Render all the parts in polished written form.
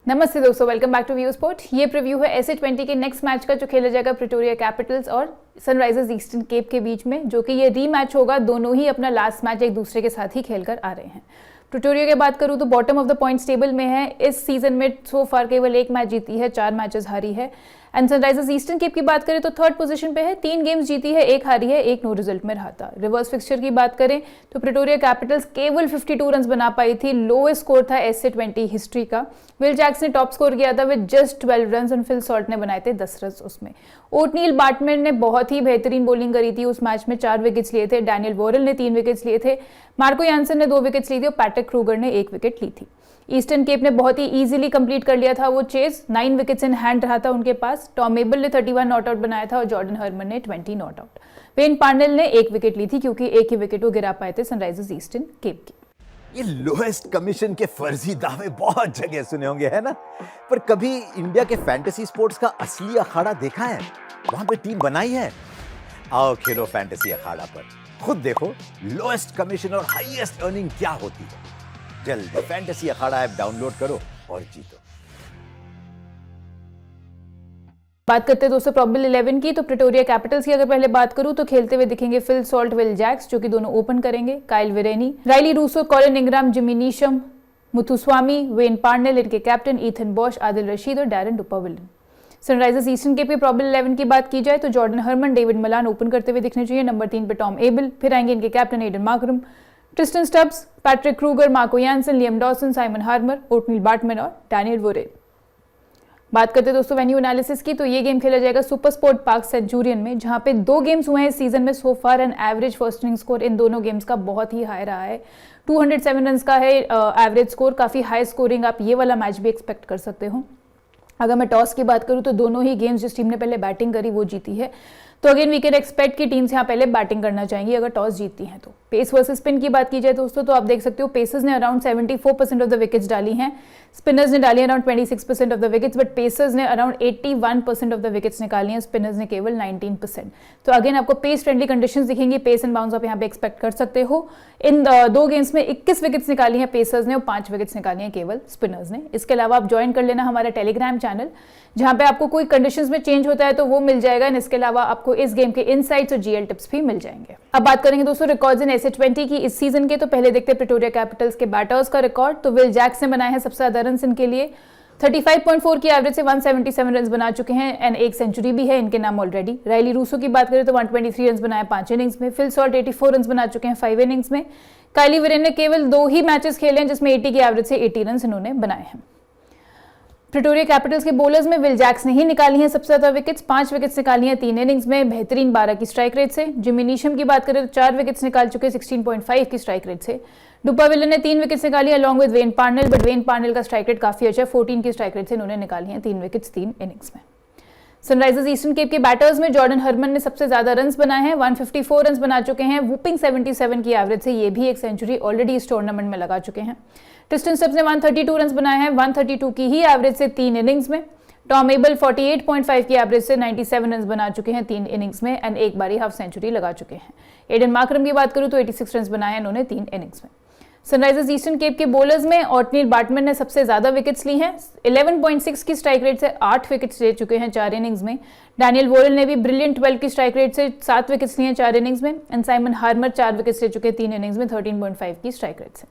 नमस्ते दोस्तों, welcome back to view sport. ये प्रीव्यू है SA20 के नेक्स्ट मैच का जो खेला जाएगा प्रिटोरिया कैपिटल्स और सनराइजर्स ईस्टर्न केप के बीच में, जो कि ये रीमैच होगा। दोनों ही अपना लास्ट मैच एक दूसरे के साथ ही खेलकर आ रहे हैं। प्रिटोरिया की बात करूं तो bottom of the points table में है। इस सीजन में सो फार केवल एक मैच जीती है, 4 मैचेस हारी है। एंड सनराइजर्स ईस्टर्न केप की बात करें तो थर्ड पोजीशन पे है, 3 गेम्स जीती है, 1 हारी है, 1 नो रिजल्ट में रहा था। रिवर्स फिक्सचर की बात करें तो प्रिटोरिया कैपिटल्स केवल 52 रन बना पाई थी। लोएस्ट स्कोर था SA20 हिस्ट्री का। विल जैक्स ने टॉप स्कोर किया था विद जस्ट 12 रन और फिल सॉल्ट ने बनाए थे 10 रन उसमें। ओटनील बार्टमैन ने बहुत ही बेहतरीन बॉलिंग करी थी उस मैच में, 4 विकेट्स लिए थे। डैनियल वॉरेल ने 3 विकेट्स लिए थे। मार्को यानसन ने 2 विकेट्स ली थी और पैट्रिक क्रूगर ने 1 विकेट ली थी। ईस्टर्न केप ने बहुत ही इजीली कंप्लीट कर लिया था वो चेज। 9 विकेट्स इन हैंड रहा था उनके पास। टॉम एबल ने 31 नॉट आउट बनाया था और जॉर्डन हरमन ने 20 नॉट आउट। वेन पार्नेल ने 1 विकेट ली थी क्योंकि एक ही विकेट वो गिरा पाए थे सनराइजर्स ईस्टर्न केप की। ये लोएस्ट कमीशन के फर्जी दावे बहुत जगह सुने होंगे, है ना? पर कभी इंडिया के फैंटेसी स्पोर्ट्स का असली अखाड़ा देखा है? वहां पे टीम बनाई है? आओ खेलो फैंटेसी अखाड़ा पर, खुद देखो लोएस्ट कमीशन और हाईएस्ट अर्निंग क्या होती है। जल्दी फैंटेसी अखाड़ा ऐप डाउनलोड करो और जीतो। बात करते हैं दोस्तों प्रॉबेबल 11 की, तो प्रिटोरिया कैपिटल्स की अगर पहले बात करूं तो खेलते हुए दिखेंगे फिल सॉल्ट, विल जैक्स जो कि दोनों ओपन करेंगे, Kyle Verreynne, Rilee Rossouw, Colin Ingram, Jimmy Neesham, Muthusamy, Wayne Parnell, इनके captain Ethan Bosch, Adil Rashid और Daryn Dupavillon. Sunrisers Eastern Cape के प्रॉबेबल 11 की बात की जाए तो Jordan Hermann, David Malan open करते हुए दिखने चाहिए। नंबर 3 पे टॉम एबल, फिर आएंगे इनके captain Aiden Markram, Tristan Stubbs, Patrick Kruger, Marco Jansen, Liam Dawson, Simon Harmer, Ottneil Baartman और डैनियल वॉरेल। बात करते हैं दोस्तों वेन्यू एनालिसिस की, तो ये गेम खेला जाएगा सुपर स्पोर्ट पार्क सेंचुरियन में, जहां पे 2 गेम्स हुए हैं इस सीजन में so far. And average first inning score in दोनों गेम्स का बहुत ही हाई रहा है। 207 रन का है एवरेज स्कोर, काफी हाई स्कोरिंग आप ये वाला मैच भी एक्सपेक्ट कर सकते हो। अगर मैं टॉस की बात करूं तो दोनों ही गेम्स जिस टीम ने पहले बैटिंग करी वो जीती है, तो अगेन वी कैन एक्सपेक्ट कि टीम्स यहाँ पहले बैटिंग करना चाहेंगी अगर टॉस जीतती हैं तो। पेस वर्सेस स्पिन की बात की जाए दोस्तों तो आप देख सकते हो पेसर्स ने अराउंड 74% ऑफ द विकेट्स डाली हैं, स्पिनर्स ने डाली around 26% of the wickets, but pacers ने अराउंड 81% ऑफ द विकेट्स निकाली हैं, स्पिनर्स ने केवल 19%। तो अगेन आपको पेस फ्रेंडली कंडीशंस दिखेंगी, पेस एंड बाउंस आप यहाँ पे एक्सपेक्ट कर सकते हो। इन 2 गेम्स में 21 विकेट्स निकाली हैं पेसर्स ने और 5 विकेट्स निकाली हैं केवल स्पिनर्स ने। इसके अलावा आप ज्वाइन कर लेना हमारा टेलीग्राम चैनल, जहां पे आपको कोई कंडीशंस में चेंज होता है तो वो मिल जाएगा। इसके अलावा आपको इस गेम के इनसाइट्स और GL टिप्स भी मिल जाएंगे। अब बात करेंगे दोस्तों रिकॉर्ड्स इन SA20 की इस सीजन के, तो पहले देखते हैं प्रिटोरिया कैपिटल्स के बैटर्स का रिकॉर्ड। तो विल जैक्स ने बनाए हैं सबसे ज्यादा रन इनके लिए, 35.4 की एवरेज से 177 रन बना चुके हैं एंड 1 सेंचुरी भी है इनके नाम ऑलरेडी। राइली रूसो की बात करें तो 123 रन बनाए 5 इनिंग्स में। फिल सॉल्ट 84 रन बना चुके हैं 5 इनिंग्स में। काइली विरेन ने केवल 2 ही मैचेस खेले हैं जिसमें 80 की एवरेज से 80 रन इन्होंने बनाए हैं। प्रिटोरिया कैपिटल्स के बॉलर्स में विल जैक्स ने ही निकाली हैं सबसे ज्यादा विकेट्स, 5 विकेट्स निकाली हैं 3 इनिंग्स में, बेहतरीन 12 की स्ट्राइक रेट से। जिमी नीशम की बात करें तो 4 विकेट्स निकाल चुके 16.5 की स्ट्राइक रेट से। डुपाविलन ने 3 विकेट्स निकाली along with Wayne Parnell, but Wayne Parnell का स्ट्राइक रेट काफी अच्छा है, 14 की स्ट्राइक रेट से इन्होंने निकाली हैं 3 विकेट्स 3 इनिंग्स में। सनराइजर्स ईस्टर्न केप के बैटर्स में जॉर्डन हरमन ने सबसे ज्यादा रन्स बनाए हैं, 154 रन्स बना चुके हैं, वूपिंग 77 की एवरेज से, ये भी एक सेंचुरी ऑलरेडी इस टूर्नामेंट में लगा चुके हैं। ट्रिस्टन स्टब्स ने 132 रन्स बनाए हैं, 132 की ही एवरेज से 3 इनिंग्स में। टॉम एबल 48.5 की एवरेज से 97 रन्स बना चुके हैं 3 इनिंग्स में एंड एक बारी हाफ सेंचुरी लगा चुके हैं। एडन मार्करम की बात करूं तो 86 रन्स बनाए हैं इन्होंने 3 इनिंग्स में। सनराइजर्स ईस्टर्न केप के बॉलर्स में ओटनील बार्टमैन ने सबसे ज्यादा विकेट्स ली हैं, 11.6 की स्ट्राइक रेट से 8 विकेट्स ले चुके हैं 4 इनिंग्स में। डैनियल वॉरेल ने भी ब्रिलियंट 12 की स्ट्राइक रेट से 7 विकेट्स लिए हैं 4 इनिंग्स में एंड साइमन हार्मर 4 विकेट्स ले चुके हैं 3 इनिंग्स में 13.5 की स्ट्राइक रेट से।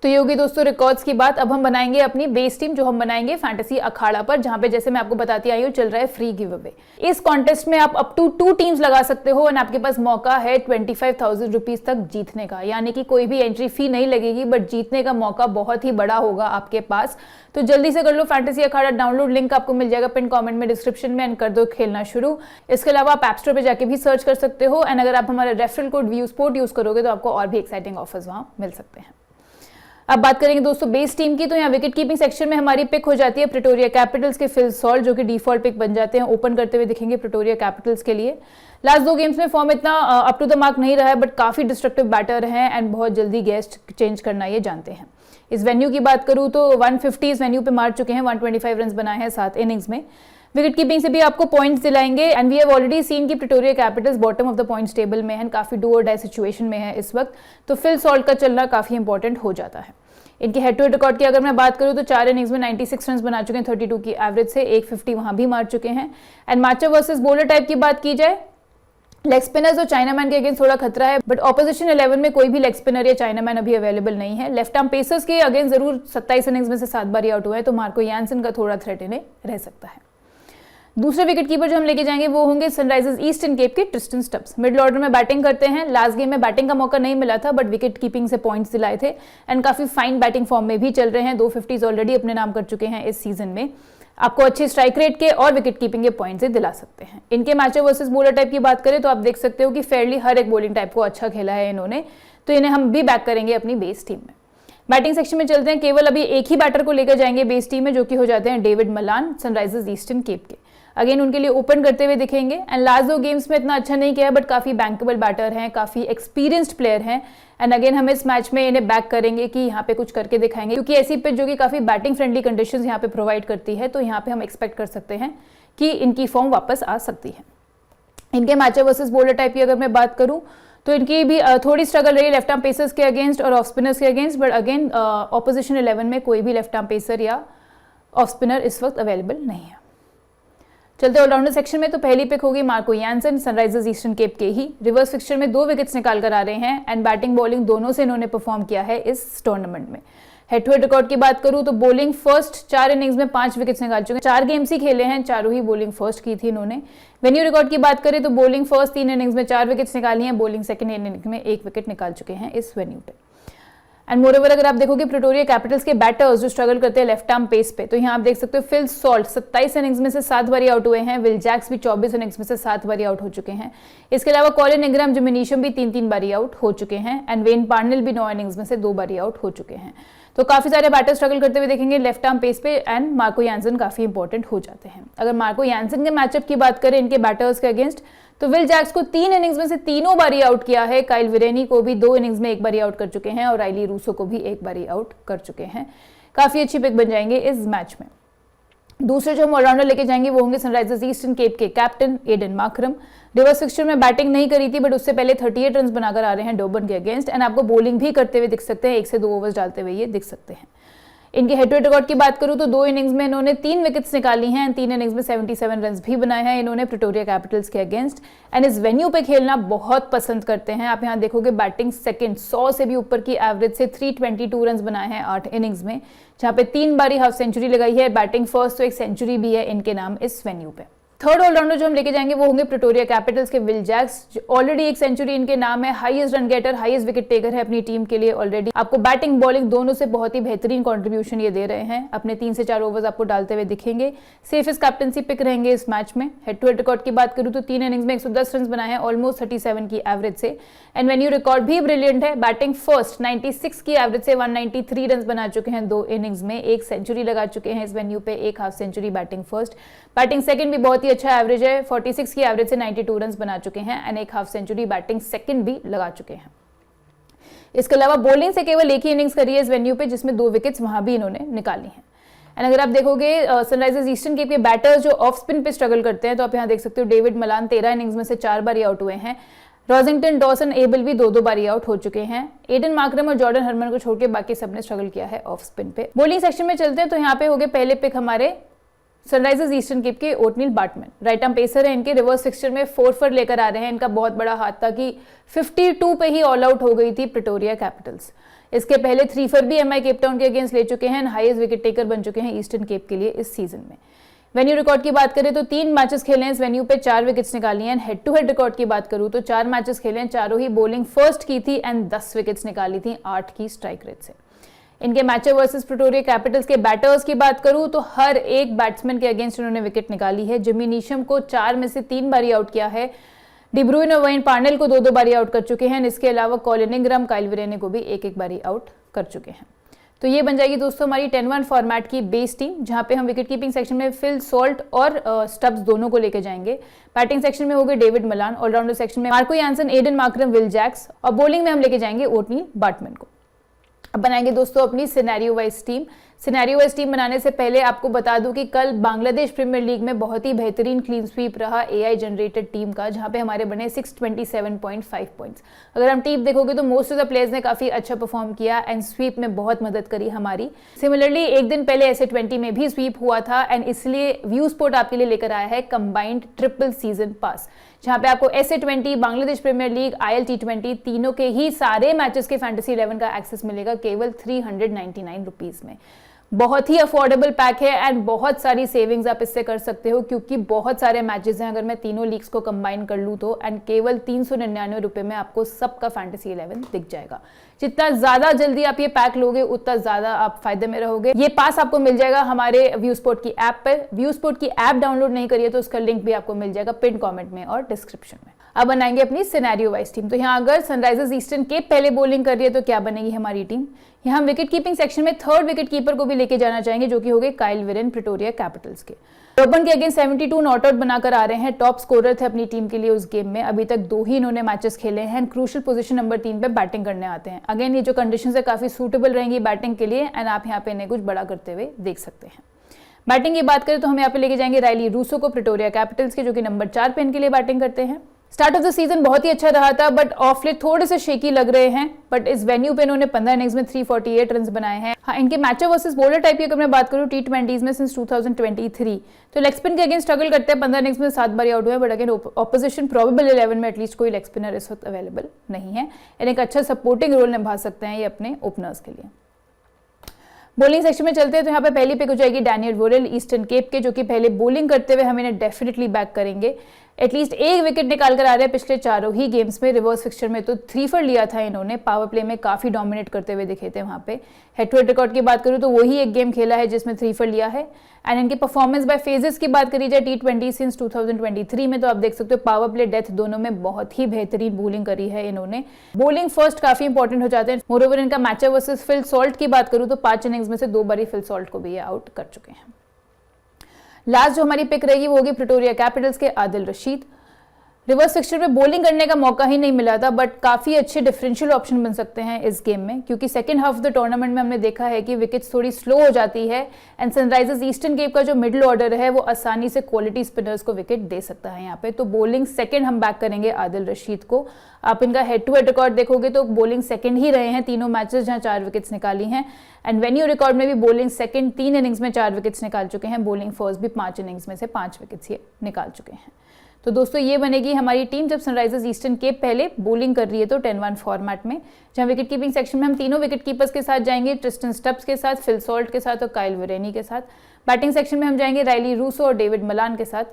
तो ये होगी दोस्तों रिकॉर्ड्स की बात। अब हम बनाएंगे अपनी बेस टीम, जो हम बनाएंगे फैंटेसी अखाड़ा पर, जहां पे जैसे मैं आपको बताती आई हूँ चल रहा है फ्री गिव अवे। इस कॉन्टेस्ट में आप अप टू 2 टीम्स लगा सकते हो एंड आपके पास मौका है 25,000 रुपीज तक जीतने का, यानी कि कोई भी एंट्री फी नहीं लगेगी, बट जीतने का मौका बहुत ही बड़ा होगा आपके पास। तो जल्दी से कर लो फैंटेसी अखाड़ा डाउनलोड, लिंक आपको मिल जाएगा पिन कमेंट में, डिस्क्रिप्शन में, एंड कर दो खेलना शुरू। इसके अलावा आप ऐप स्टोर पे जाके भी सर्च कर सकते हो एंड अगर आप हमारा referral code view sport use करोगे तो आपको और भी एक्साइटिंग ऑफर्स वहां मिल सकते हैं। अब बात करेंगे दोस्तों बेस टीम की, तो यहाँ विकेट कीपिंग सेक्शन में हमारी पिक हो जाती है प्रिटोरिया कैपिटल्स के फिल सॉल्ट, जो कि डिफॉल्ट पिक बन जाते हैं। ओपन करते हुए दिखेंगे प्रिटोरिया कैपिटल्स के लिए। लास्ट 2 गेम्स में फॉर्म इतना अप टू द मार्क नहीं रहा है, बट काफी डिस्ट्रक्टिव बैटर हैं एंड बहुत जल्दी गेस्ट चेंज करना ये जानते हैं। इस वेन्यू की बात करूं तो 150 इस वेन्यू पे मार चुके हैं, 125 रन बनाए हैं 7 इनिंग्स में। विकेट कीपिंग से भी आपको पॉइंट्स दिलाएंगे and we have already seen कि Pretoria Capitals bottom of the points table में है, काफी डू और डाई सिचुएशन में है इस वक्त, तो फिल सॉल्ट का चलना काफी इंपॉर्टेंट हो जाता है। इनके हेड टू हेड रिकॉर्ड की अगर मैं बात करूं तो 4 इनिंग्स में 96 रन बना चुके हैं 32 की एवरेज से, 150 वहां भी मार चुके हैं। And matchup versus bowler type की बात की जाए, लेग स्पिनर्स और चाइनामैन के अगेंस्ट थोड़ा खतरा है, बट ऑपोजिशन 11 में कोई भी लेग स्पिनर या चाइनामैन अभी अवेलेबल नहीं है। लेफ्ट आर्म पेसर्स के अगेंस्ट जरूर 27 इनिंग्स में से 7 बार आउट हुए हैं, तो मार्को यानसन का थोड़ा थ्रेट इन्हें रह सकता है। दूसरे विकेट कीपर जो हम लेके जाएंगे वो होंगे सनराइजर्स ईस्टर्न केप के ट्रिस्टन स्टब्स। मिडिल ऑर्डर में बैटिंग करते हैं। लास्ट गेम में बैटिंग का मौका नहीं मिला था, बट विकेट कीपिंग से पॉइंट्स दिलाए थे एंड काफी फाइन बैटिंग फॉर्म में भी चल रहे हैं। 250s ऑलरेडी अपने नाम कर चुके हैं इस सीजन में। आपको अच्छे स्ट्राइक रेट के और विकेट कीपिंग के पॉइंट्स दिला सकते हैं। इनके मैचअप वर्सेस बॉलर टाइप की बात करें तो आप देख सकते हो कि फेयरली हर एक बॉलिंग टाइप को अच्छा खेला है इन्होंने, तो इन्हें हम भी बैक करेंगे अपनी बेस टीम में। बैटिंग सेक्शन में चलते हैं। केवल अभी एक ही बैटर को लेकर जाएंगे बेस टीम में, जो कि हो जाते हैं David Malan, Sunrisers Eastern Cape के। अगेन उनके लिए ओपन करते हुए दिखेंगे एंड लास्ट 2 गेम्स में इतना अच्छा नहीं किया, बट काफी बैंकेबल बैटर हैं, काफी एक्सपीरियंस्ड प्लेयर हैं एंड अगेन हम इस मैच में इन्हें बैक करेंगे कि यहाँ पे कुछ करके दिखाएंगे, क्योंकि ऐसी पिच जो कि काफी बैटिंग फ्रेंडली कंडीशंस यहाँ पे प्रोवाइड करती है, तो यहाँ पे हम एक्सपेक्ट कर सकते हैं कि इनकी फॉर्म वापस आ सकती है। इनके मैचअप वर्सेस बॉलर टाइप की अगर मैं बात करूं तो इनकी भी थोड़ी स्ट्रगल रही लेफ्ट आर्म पेसर्स के अगेंस्ट और ऑफ स्पिनर्स के अगेंस्ट, बट अगेन ऑपोजिशन 11 में कोई भी लेफ्ट आर्म पेसर या ऑफ स्पिनर इस वक्त अवेलेबल नहीं है। चलते ऑलराउंडर सेक्शन में, तो पहली पिक होगी Marco Jansen, Sunrisers Eastern Cape के ही। रिवर्स फिक्सचर में 2 विकेट्स निकाल कर आ रहे हैं एंड बैटिंग बॉलिंग दोनों से इन्होंने परफॉर्म किया है इस टूर्नामेंट में। हेड टू हेड रिकॉर्ड की बात करूं तो बॉलिंग फर्स्ट 4 इनिंग्स में 5 विकेट्स निकाल चुके हैं। 4 गेम्स ही खेले हैं, चारों ही बॉलिंग फर्स्ट की थी इन्होंने। वेन्यू रिकॉर्ड की बात करें तो बॉलिंग फर्स्ट 3 इनिंग्स में 4 विकेट्स निकाली हैं, बॉलिंग सेकंड इनिंग्स में 1 विकेट निकाल चुके हैं इस वेन्यू पे। एंड मोरओवर अगर आप देखोगे प्रिटोरिया कैपिटल्स के बैटर्स जो स्ट्रगल करते हैं लेफ्ट आर्म पेस पे, तो यहाँ आप देख सकते हो फिल सॉल्ट 27 इनिंग्स में से 7 बारी आउट हुए हैं। विल जैक्स भी 24 इनिंग्स में से 7 बारी आउट हो चुके हैं। इसके अलावा कॉलिन इंग्राम, जिमी नीशम भी 3-3 बारी आउट हो चुके हैं एंड वेन पार्नेल भी 9 इनिंग्स में से 2 बारी आउट हो चुके हैं। तो काफी सारे बैटर स्ट्रगल करते हुए देखेंगे लेफ्ट आर्म पेस पे एंड मार्को यानसन काफी इंपॉर्टेंट हो जाते हैं। अगर मार्को यानसन के मैचअप की बात करें इनके बैटर्स के अगेंस्ट, तो विल जैक्स को 3 इनिंग्स में से तीनों बारी आउट किया है। काइल विरेनी को भी 2 इनिंग्स में 1 बारी आउट कर चुके हैं और राइली रूसो को भी 1 बारी आउट कर चुके हैं। काफी अच्छी पिक बन जाएंगे इस मैच में। दूसरे जो हम ऑलराउंडर लेके जाएंगे वो होंगे सनराइजर्स ईस्टर्न केप के captain Aiden Markram. Reverse fixture में बैटिंग नहीं करी थी, बट उससे पहले 38 रन बनाकर आ रहे हैं डोबन के अगेंस्ट एंड आपको बॉलिंग भी करते हुए दिख सकते हैं, 1 से 2 ओवर्स डालते हुए ये दिख सकते हैं। इनके हेड टू हेड रिकॉर्ड की बात करूं तो 2 इनिंग्स में इन्होंने 3 विकेट्स निकाली हैं, 3 इनिंग्स में 77 रन भी बनाए हैं इन्होंने प्रिटोरिया कैपिटल्स के अगेंस्ट एंड इस वेन्यू पे खेलना बहुत पसंद करते हैं। आप यहां देखोगे बैटिंग सेकंड, 100 से भी ऊपर की एवरेज से 322 रन बनाए हैं 8 इनिंग्स में, जहां पे 3 बारी हाफ सेंचुरी लगाई है। बैटिंग फर्स्ट तो 1 सेंचुरी भी है इनके नाम इस वेन्यू पे। थर्ड ऑलराउंडर जो हम लेके जाएंगे वो होंगे प्रिटोरिया कैपिटल्स के विल जैक्स। ऑलरेडी 1 सेंचुरी इनके नाम है, highest run getter, highest wicket taker है अपनी टीम के लिए ऑलरेडी। आपको बैटिंग बॉलिंग दोनों से बहुत ही बेहतरीन कंट्रीब्यूशन ये दे रहे हैं। अपने 3 से 4 ओवर्स आपको डालते हुए दिखेंगे। सेफेस्ट कैप्टनसी पिक रहेंगे इस मैच में। हेड टू हेड रिकॉर्ड की बात करूं तो 3 इनिंग्स में 110 रन बनाए हैं ऑलमोस्ट 37 की एवरेज से एंड वेन्यू रिकॉर्ड भी ब्रिलियंट है। बैटिंग फर्स्ट 96 की एवरेज से 193 रन बना चुके हैं 2 इनिंग्स में, 1 सेंचुरी लगा चुके हैं इस वेन्यू पे, 1 half century batting first. Batting second भी बहुत ही अच्छा एवरेज है, 46 की एवरेज से 92 रन बना चुके हैं and 1 half century batting second भी लगा चुके हैं। इसके अलावा बॉलिंग से केवल 1 ही इनिंग्स करी है इस वेन्यू पे, जिसमें 2 विकेट्स वहां भी इन्होंने निकाली हैं। एंड अगर आप देखोगे सनराइजर्स ईस्टर्न केप के बैटर्स जो ऑफ स्पिन पे स्ट्रगल करते हैं, तो आप यहां देख सकते हो डेविड मलान 13 इनिंग्स में से 4 बारी आउट हुए हैं। रॉजिंगटन, डॉसन, एबल भी 2-2 बारी आउट हो चुके हैं। एडन मार्करम और जॉर्डन हरमन को छोड़ के बाकी सबने स्ट्रगल किया है ऑफ स्पिन पे। बॉलिंग सेक्शन में चलते हैं तो यहाँ पे हो गए पहले पिक हमारे सनराइजर्स ईस्टर्न केप के Ottneil Baartman. Right arm pacer है इनके, रिवर्स फिक्सचर में 4 पर लेकर आ रहे हैं। इनका बहुत बड़ा हाथ था कि 52 पे ही ऑल आउट हो गई थी प्रिटोरिया कैपिटल्स। इसके पहले 3 पर भी एमआई केप टाउन के अगेंस्ट ले चुके हैं, हाईएस्ट विकेट टेकर बन चुके हैं ईस्टर्न केप के लिए इस सीजन में। वेन्यू रिकॉर्ड की बात करें तो 3 मैचेस खेले हैं इस वेन्यू पे, 4 विकेट्स निकाली हैं। हेड टू हेड रिकॉर्ड की बात करूं तो 4 मैचेस खेले हैं, चारों ही बॉलिंग फर्स्ट की थी एंड 10 विकेट्स निकाली थी 8 की स्ट्राइक रेट से। इनके मैचअप वर्सेस प्रिटोरिया कैपिटल्स के बैटर्स की बात करूं तो हर एक बैट्समैन के अगेंस्ट उन्होंने विकेट निकाली है। जिमी नीशम को 4 में से 3 बारी आउट किया है। डिब्रूइन और वेन पार्नेल को 2-2 बारी आउट कर चुके हैं। इसके अलावा कॉलिन इंग्राम, काइल विरेनी को भी 1-1 बारी आउट कर चुके हैं। तो ये बन जाएगी दोस्तों हमारी 10-1 फॉर्मेट की बेस टीम, जहां पे हम विकेट कीपिंग सेक्शन में फिल सॉल्ट और स्टब्स दोनों को लेके जाएंगे। बैटिंग सेक्शन में होंगे डेविड मलान, ऑलराउंडर सेक्शन में Marco Jansen, Aiden Markram, Will Jacks और बॉलिंग में हम लेके जाएंगे ओटनील बाटमैन को। अब बनाएंगे दोस्तों अपनी scenario wise team. Scenario wise team बनाने से पहले आपको बता दूं कि कल बांग्लादेश प्रीमियर लीग में बहुत ही बेहतरीन क्लीन स्वीप रहा एआई जनरेटेड टीम का, जहां पे हमारे बने 627.5 पॉइंट्स। अगर हम टीम देखोगे तो मोस्ट ऑफ द प्लेयर्स ने काफी अच्छा परफॉर्म किया एंड स्वीप में बहुत मदद करी हमारी। सिमिलरली एक दिन पहले SA20 में भी स्वीप हुआ था एंड इसलिए व्यू स्पोर्ट आपके लिए लेकर आया है कंबाइंड ट्रिपल सीजन पास, जहां पे आपको SA20, Bangladesh premiere league, ILT20 तीनों के ही सारे मैचेस के फैंटेसी 11 का एक्सेस मिलेगा केवल 399 रुपीज में। बहुत ही अफोर्डेबल पैक है एंड बहुत सारी सेविंग्स आप इससे कर सकते हो, क्योंकि बहुत सारे मैचेस हैं अगर मैं तीनों लीग्स को कंबाइन कर लूँ तो, एंड केवल 399 रुपए में आपको सबका फैंटेसी 11 दिख जाएगा। जितना ज्यादा जल्दी आप ये पैक लोगे उतना ज्यादा आप फायदे में रहोगे। ये पास आपको मिल जाएगा हमारे व्यू स्पोर्ट की ऐप पर। व्यू स्पोर्ट की ऐप डाउनलोड नहीं करिए तो उसका लिंक भी आपको मिल जाएगा पिन कमेंट में और डिस्क्रिप्शन में। अब बनाएंगे अपनी सिनेरियो वाइज टीम। तो यहाँ अगर सनराइजर्स ईस्टर्न केप पहले बॉलिंग कर रही है तो क्या बनेगी हमारी टीम। यहाँ हम विकेट कीपिंग सेक्शन में थर्ड विकेट कीपर को भी लेके जाना चाहेंगे, जो कि हो गए काइल विरेन प्रिटोरिया कैपिटल्स के। ओपन के अगेंस्ट 72 नॉट आउट बनाकर आ रहे हैं, टॉप स्कोरर थे अपनी टीम के लिए उस गेम में। अभी तक 2 ही इन्होंने मैचेस खेले हैं। क्रूशियल पोजीशन नंबर 3 पे बैटिंग करने आते हैं। अगेन ये जो कंडीशंस है काफी सूटेबल रहेंगी बैटिंग के लिए एंड आप यहाँ पे इन्हें कुछ बड़ा करते हुए देख सकते हैं। बैटिंग की बात करें तो हम यहाँ पे लेके जाएंगे राइली रूसो को प्रिटोरिया कैपिटल्स के, जो कि नंबर 4 पे इनके लिए बैटिंग करते हैं। स्टार्ट ऑफ द सीजन बहुत ही अच्छा रहा था बट ऑफ लेट थोड़े से शेकी लग रहे हैं, बट इस वेन्यू पे इन्होंने 15 इनिंग्स में 348 रन बनाए हैं। हाँ, इनके मैचअप वर्सेस बॉलर टाइप की अगर मैं बात करूं T20s में सिंस 2023 तो लेग स्पिन के अगेंस्ट स्ट्रगल करते हैं। 15 इनिंग्स में 7 बार आउट हुए, बट अगेन ऑपोजिशन प्रोबेबल 11 में एटलीस्ट कोई लेग स्पिनर इस वक्त अवेलेबल नहीं है। एक अच्छा सपोर्टिंग रोल निभा सकते हैं ये अपने ओपनर्स के लिए। बॉलिंग सेक्शन में चलते हैं तो यहाँ पे पहली पिक हो जाएगी डैनियल वोरेल ईस्टर्न केप के, जो कि पहले बॉलिंग करते हुए हम इन्हें डेफिनेटली बैक करेंगे। एटलीस्ट एक विकेट निकाल कर आ रहे हैं पिछले चारों ही गेम्स में। रिवर्स फिक्सचर में तो 3 फॉर लिया था इन्होंने, पावर प्ले में काफी डोमिनेट करते हुए दिखे थे वहां पे। हेड टू हेड रिकॉर्ड की बात करूं तो वही एक गेम खेला है जिसमें 3 फॉर लिया है। एंड इनकी परफॉर्मेंस बाय फेजेस की बात करी जाए T20 सिंस 2023 में तो आप देख सकते हो पावर प्ले डेथ दोनों में बहुत ही बेहतरीन बॉलिंग करी है इन्होंने। बॉलिंग फर्स्ट काफी इंपॉर्टेंट हो जाते हैं। मोरओवर इनका मैचअप वर्सेस फिल सॉल्ट की बात करूं तो 5 इनिंग्स में से 2 बार फिल सॉल्ट को भी ये आउट कर चुके हैं। लास्ट जो हमारी पिक रहेगी वो होगी प्रिटोरिया कैपिटल्स के आदिल रशीद। रिवर्स फिक्सचर में बॉलिंग करने का मौका ही नहीं मिला था, बट काफी अच्छे डिफरेंशियल ऑप्शन बन सकते हैं इस गेम में, क्योंकि second half of the tournament में हमने देखा है कि विकेट्स थोड़ी स्लो हो जाती है एंड सनराइजर्स ईस्टर्न केप का जो मिडिल ऑर्डर है वो आसानी से क्वालिटी स्पिनर्स को विकेट दे सकता है यहाँ पे। तो बॉलिंग सेकंड हम बैक करेंगे आदिल रशीद को। आप इनका हेड टू हेड रिकॉर्ड देखोगे तो बॉलिंग सेकंड ही रहे हैं तीनों मैचेस जहां 4 विकेट्स निकाली हैं। एंड वेन्यू रिकॉर्ड में भी बॉलिंग सेकंड 3 इनिंग्स में 4 विकेट्स निकाल चुके हैं। बॉलिंग फर्स्ट भी 5 इनिंग्स में से 5 विकेट्स ये निकाल चुके हैं। तो दोस्तों ये बनेगी हमारी टीम जब सनराइजर्स ईस्टर्न केप पहले बॉलिंग कर रही है तो 10-1 फॉर्मेट में, जहां विकेट कीपिंग सेक्शन में हम तीनों विकेट कीपर्स के साथ जाएंगे, ट्रिस्टन स्टब्स के साथ, फिल सॉल्ट के साथ और काइल विरेनी के साथ। बैटिंग सेक्शन में हम जाएंगे राइली रूसो और डेविड मलान के साथ।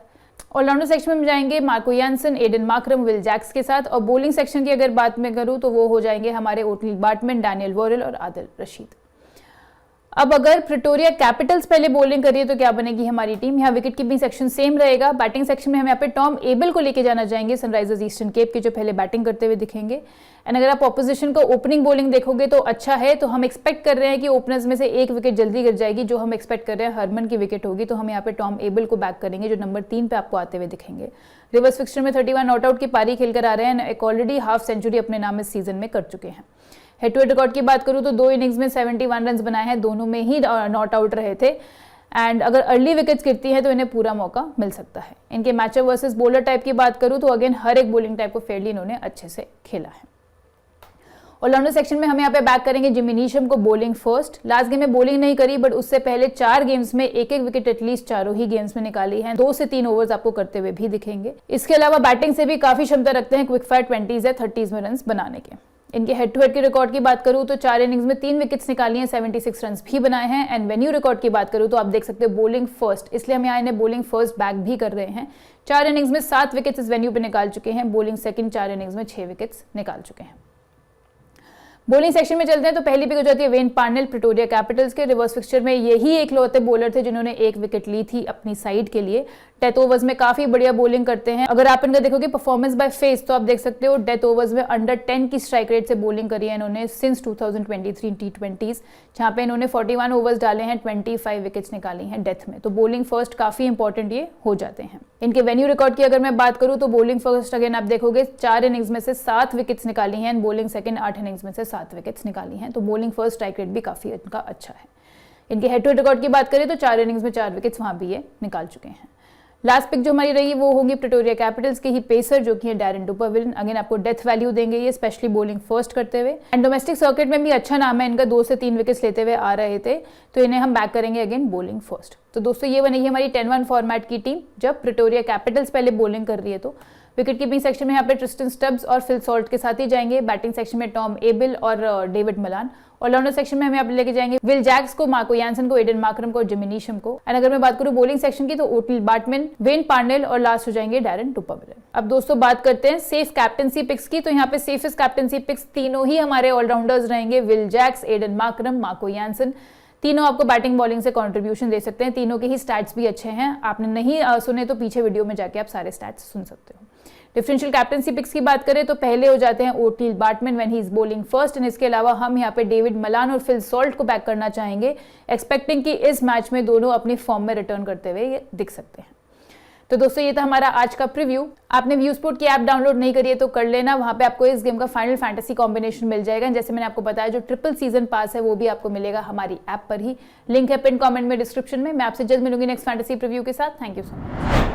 ऑलराउंडर सेक्शन में हम जाएंगे Marco Jansen, Aiden Markram, Will Jacks के साथ। और बॉलिंग सेक्शन की अगर बात मैं करूँ तो वो हो जाएंगे हमारे ओटली बार्टमैन, डैनियल वोरेल और आदिल रशीद। अब अगर प्रिटोरिया कैपिटल्स पहले बॉलिंग करिए तो क्या बनेगी हमारी टीम। यहाँ विकेट कीपिंग सेक्शन सेम रहेगा। बैटिंग सेक्शन में हम यहाँ पे टॉम एबल को लेके जाना चाहेंगे, सनराइजर्स ईस्टर्न केप के, जो पहले बैटिंग करते हुए दिखेंगे। एंड अगर आप ऑपोजिशन को ओपनिंग बॉलिंग देखोगे तो अच्छा है, तो हम एक्सपेक्ट कर रहे हैं कि ओपनर्स में से एक विकेट जल्दी गिर जाएगी, जो हम एक्सपेक्ट कर रहे हैं हरमन की विकेट होगी। तो हम यहाँ पे टॉम एबल को बैक करेंगे, जो नंबर 3 पे आपको आते हुए दिखेंगे। रिवर्स फिक्सचर में 31 नॉट आउट की पारी खेलकर आ रहे हैं, एक ऑलरेडी हाफ सेंचुरी अपने नाम इस सीजन में कर चुके हैं। हेड टू हेड रिकॉर्ड की बात करूं तो 2 इनिंग्स में 71 रन बनाए हैं, दोनों में ही नॉट आउट रहे थे। एंड अगर अर्ली विकेट्स गिरती हैं तो इन्हें पूरा मौका मिल सकता है। इनके मैचअप वर्सेस बॉलर टाइप की बात करूं तो अगेन हर एक बॉलिंग टाइप को फेयरली इन्होंने अच्छे से खेला है। ऑलराउंडर सेक्शन में हम यहाँ पे बैक करेंगे जिमी नीशम को बॉलिंग फर्स्ट। लास्ट गेम में बॉलिंग नहीं करी, बट उससे पहले 4 गेम्स में एक विकेट एटलीस्ट चारों ही गेम्स में निकाली है। 2 से 3 ओवर्स आपको करते हुए भी दिखेंगे। इसके अलावा बैटिंग से भी काफी क्षमता रखते हैं, क्विक फायर 20s या 30s में रन बनाने के। इनके हेड टू हेड के रिकॉर्ड की बात करूं तो 4 इनिंग्स में 3 विकेट्स निकाली हैं, 76 रन भी बनाए हैं। एंड वेन्यू रिकॉर्ड की बात करूं तो आप देख सकते हो बॉलिंग फर्स्ट, इसलिए हम यहाँ इन्हें बॉलिंग फर्स्ट बैक भी कर रहे हैं। 4 इनिंग्स में 7 विकेट्स इस वेन्यू पे निकाल चुके हैं। बॉलिंग सेकंड 4 इनिंग्स में 6 विकेट्स निकाल चुके हैं। बॉलिंग सेक्शन में चलते हैं तो पहली पिक हो जाती है वेन पार्नेल प्रिटोरिया कैपिटल्स के। रिवर्स फिक्सचर में यही एक लौते बॉलर थे जिन्होंने 1 विकेट ली थी अपनी साइड के लिए। डेथ ओवर्स में काफी बढ़िया बॉलिंग करते हैं। अगर आप इनका देखोगे परफॉर्मेंस बाय फेस तो आप देख सकते हो डेथ ओवर्स में अंडर 10 की स्ट्राइक रेट से बॉलिंग करी है इन्होंने सिंस 2023 T20s, जहां पे इन्होंने 41 ओवर्स डाले हैं, 25 विकेट्स निकाली हैं डेथ में। तो बॉलिंग फर्स्ट काफी इंपॉर्टेंट ये हो जाते हैं। इनके वेन्यू रिकॉर्ड की अगर मैं बात करूं तो बॉलिंग फर्स्ट अगेन आप देखोगे 4 इनिंग्स में से 7 विकेट्स निकाली हैं, बॉलिंग सेकंड 8 इनिंग्स में से 7 विकेट्स निकाली हैं। तो बॉलिंग फर्स्ट स्ट्राइक रेट भी काफी इनका अच्छा है। इनके हेड टू हेड रिकॉर्ड की बात करें तो 4 इनिंग्स में 4 विकेट्स वहां भी ये निकाल चुके हैं। लास्ट पिक जो हमारी रही वो होगी प्रिटोरिया कैपिटल्स के ही पेसर जो कि है डैरेन डुपरविलन। अगेन आपको डेथ वैल्यू देंगे ये, स्पेशली बॉलिंग फर्स्ट करते हुए, एंड डोमेस्टिक सर्किट में भी अच्छा नाम है इनका, 2 से 3 विकेट्स लेते हुए आ रहे थे, तो इन्हें हम बैक करेंगे अगेन बॉलिंग फर्स्ट। तो दोस्तों ये बनेगी हमारी 10-1 फॉर्मेट की टीम जब प्रिटोरिया कैपिटल्स पहले बॉलिंग कर रही है। तो विकेट कीपिंग सेक्शन में यहाँ पे ट्रिस्टन स्टब्स और फिल सॉल्ट के साथ ही जाएंगे। बैटिंग सेक्शन में टॉम एबिल और डेविड मलान। ऑलराउंडर सेक्शन में हम यहाँ पे लेके जाएंगे विल जैक्स को, मार्को यानसन को, एडन मार्करम को और जिमी नीशम को। एंड अगर मैं बात करूँ बॉलिंग सेक्शन की तो ओटिल बार्टमैन, वेन पार्नेल और लास्ट हो जाएंगे डैरेन डुपरविलन। अब दोस्तों बात करते हैं सेफ कैप्टनसी पिक्स की। तो यहाँ पे सेफेस्ट कैप्टनसी पिक्स तीनों ही हमारे ऑलराउंडर्स रहेंगे, Will Jacks, Aiden Markram, Marco Jansen. तीनों आपको बैटिंग बॉलिंग से कंट्रीब्यूशन दे सकते हैं, तीनों के ही स्टैट्स भी अच्छे हैं। आपने नहीं सुने तो पीछे वीडियो में जाके आप सारे स्टैट्स सुन सकते हो। डिफरेंशियल कैप्टनसी पिक्स की बात करें तो पहले हो जाते हैं Ottneil Baartman when he is bowling first, and इसके अलावा हम यहाँ पे डेविड मलान और फिल सॉल्ट को बैक करना चाहेंगे, एक्सपेक्टिंग कि इस मैच में दोनों अपनी फॉर्म में रिटर्न करते हुए ये दिख सकते हैं। तो दोस्तों ये था हमारा आज का प्रीव्यू। आपने व्यू स्पोर्ट की ऐप डाउनलोड नहीं करी है तो कर लेना, वहां पे आपको इस गेम का फाइनल फैंटेसी कॉम्बिनेशन मिल जाएगा। जैसे मैंने आपको बताया जो ट्रिपल सीजन पास है वो भी आपको मिलेगा हमारी ऐप पर ही, लिंक है पिन कमेंट में, डिस्क्रिप्शन में। मैं आपसे जल्द मिलूंगी नेक्स्ट फैंटेसी प्रीव्यू के साथ। Thank you so much.